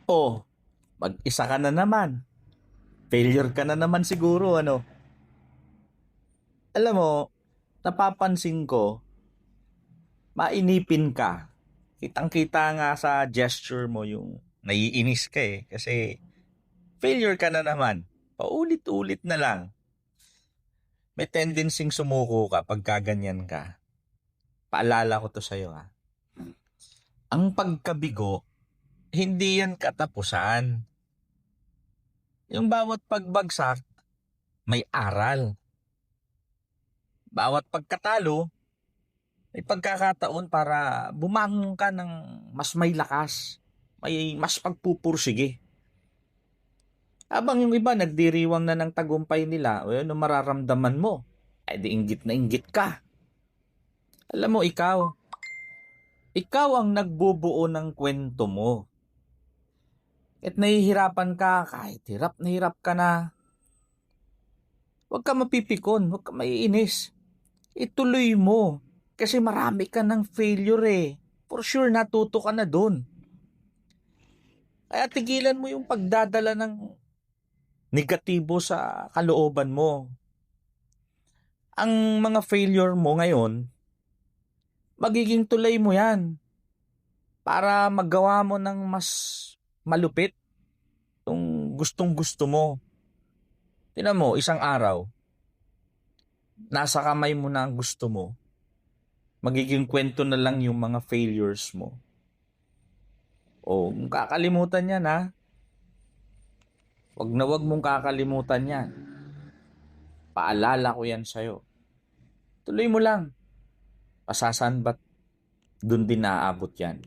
Oh, mag-isa ka na naman. Failure ka na naman siguro, ano? Alam mo, napapansin ko, mainipin ka. Kitang-kita nga sa gesture mo yung naiinis ka eh. Kasi failure ka na naman. Paulit-ulit na lang. May tendencyng sumuko ka pagka ganyan ka. Paalala ko to sa'yo ha. Ang pagkabigo, hindi yan katapusan. Yung bawat pagbagsak, may aral. Bawat pagkatalo, may pagkakataon para bumangon ka ng mas may lakas, may mas pagpupursige. Habang yung iba nagdiriwang na ng tagumpay nila, o yun ang mararamdaman mo, ay di inggit na inggit ka. Alam mo, ikaw ang nagbubuo ng kwento mo. At nahihirapan ka, kahit hirap na hirap ka na, huwag ka mapipikon, huwag ka maiinis. Ituloy mo. Kasi marami ka ng failure eh. For sure, natuto ka na dun. Kaya tigilan mo yung pagdadala ng negatibo sa kalooban mo. Ang mga failure mo ngayon, magiging tulay mo yan para magawa mo ng mas malupit yung gustong gusto mo. Tingnan mo, isang araw, nasa kamay mo na ang gusto mo, magiging kwento na lang yung mga failures mo. O, kakalimutan yan ha. Wag mong kakalimutan yan. Paalala ko yan sa'yo. Tuloy mo lang. Pasasan ba't dun din naaabot yan?